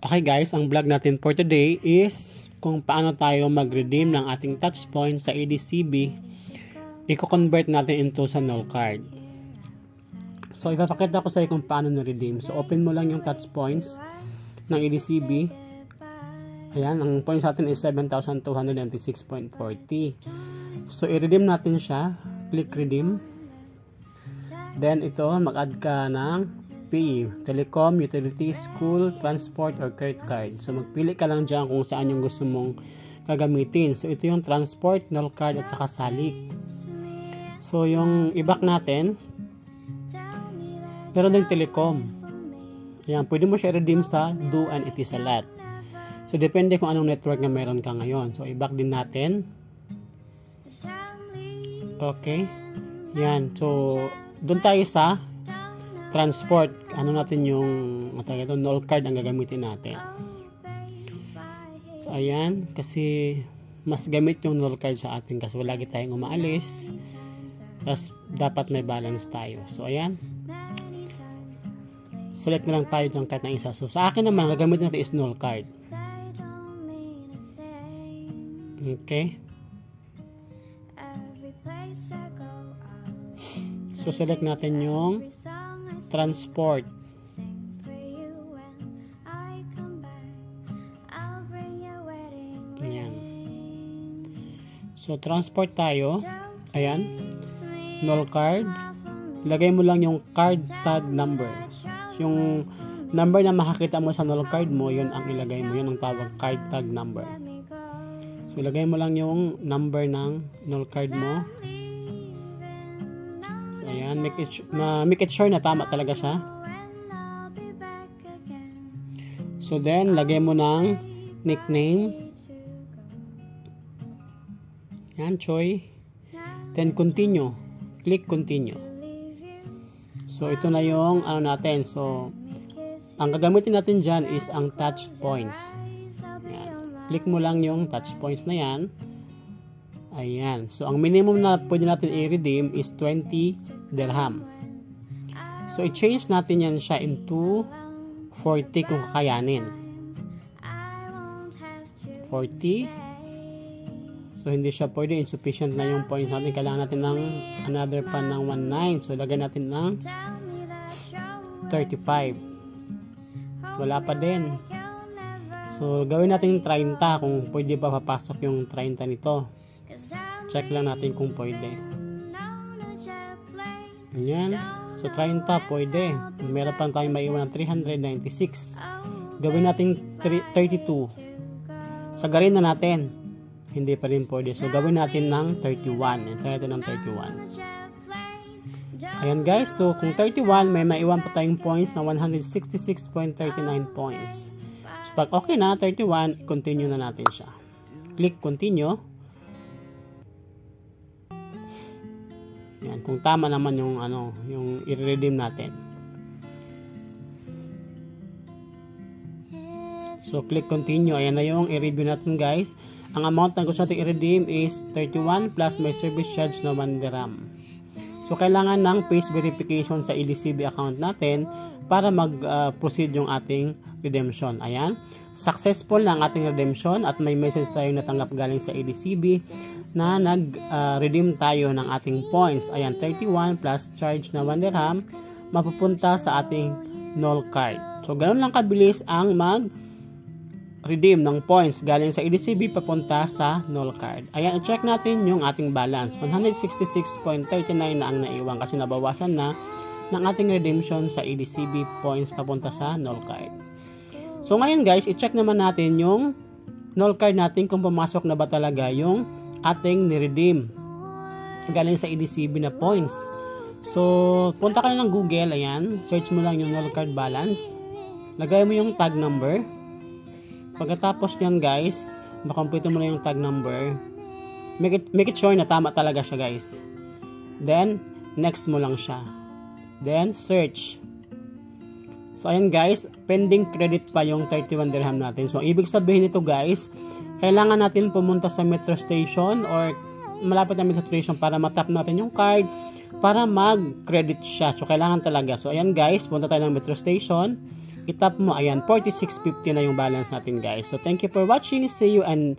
Okay guys, ang vlog natin for today is kung paano tayo mag-redeem ng ating touch points sa ADCB. I-convert natin into sa null card. So ipapakita ko sa iyo kung paano na-redeem. So open mo lang yung touch points ng ADCB. Ayan, ang points natin is 7,296.40. So i-redeem natin siya. Click redeem. Then ito, mag-add ka ng telecom, utility, school, transport, or credit card. So magpili ka lang dyan kung saan yung gusto mong gagamitin. So ito yung transport, null card, at saka salik. So yung i-back natin, meron din telecom. Ayan, pwede mo siya i-redeem sa Do and Etisalat. So depende kung anong network na meron ka ngayon. So i-back din natin. Okay. Yan. So doon tayo sa transport. Ano natin yung null card ang gagamitin natin. So ayan, kasi mas gamit yung null card sa atin kasi lagi tayong umaalis. Tapos dapat may balance tayo. So ayan, select na lang tayo dyan kahit na isa. So sa akin naman, gagamit natin is null card. Okay. So select natin yung transport. Ayan. So transport tayo. Ayan. Null card. Lagay mo lang yung card tag number. So, yung number na makakita mo sa null card mo, yun ang ilagay mo. Yun ang tawag card tag number. So ilagay mo lang yung number ng null card mo. Ayan, make it sure na tama talaga siya. So then, lagay mo ng nickname. Ayan, Choi. Then, continue. Click continue. So, ito na yung ano natin. So, ang gagamitin natin dyan is ang touch points. Ayan. Click mo lang yung touch points na yan. Ayan. So, ang minimum na pwede natin i-redeem is 20 dirham. So, i-change natin yan siya into 40 kung kakayanin. 40. So, hindi siya pwede. Insufficient na yung points natin. Kailangan natin ng another pa ng 19. So, lagay natin ng 35. Wala pa din. So, gawin natin 30 kung pwede pa papasok yung 30 nito. Check lang natin kung pwede. Ayan. So, 30 pwede. Meron pa tayong maiwan ng 396. Gawin natin 32. Sagarin na natin. Hindi pa rin pwede. So, gawin natin ng 31. Try natin ng 31. Ayan guys. So, kung 31, may maiwan pa tayong points na 166.39 points. So, pag okay na, 31, continue na natin siya. Click continue. Yan, kung tama naman yung yung i-redeem natin. So click continue. Ayan na yung i-review natin guys. Ang amount na gusto natin i-redeem is 31 plus may service charge na 1 dirham. So kailangan ng face verification sa ADCB account natin para mag-proceed yung ating redemption. Ayan. Successful na ang ating redemption at may message tayong natanggap galing sa ADCB na nag-redeem tayo ng ating points. Ayan, 31 plus charge na 1 dirham mapupunta sa ating null card. So, ganoon lang kabilis ang mag-redeem ng points galing sa ADCB papunta sa null card. Ayan, i-check natin yung ating balance. 166.39 na ang naiwan kasi nabawasan na ng ating redemption sa ADCB points papunta sa null card. So ngayon guys, i-check naman natin yung null card natin kung pumasok na ba talaga yung ating ni-redeem galing sa ADCB na points. So punta ka na ng Google, ayan, search mo lang yung null card balance. Lagay mo yung tag number. Pagkatapos nyan guys, makompleto mo na yung tag number. Make it sure na tama talaga siya guys. Then, next mo lang siya. Then, search. So, ayan guys, pending credit pa yung 31 dirham natin. So, ibig sabihin nito guys, kailangan natin pumunta sa metro station or malapit na metro station para matap natin yung card para mag-credit siya. So, kailangan talaga. So, ayan guys, punta tayo ng metro station. itap mo, ayan, 46.50 na yung balance natin guys. So thank you for watching. See you and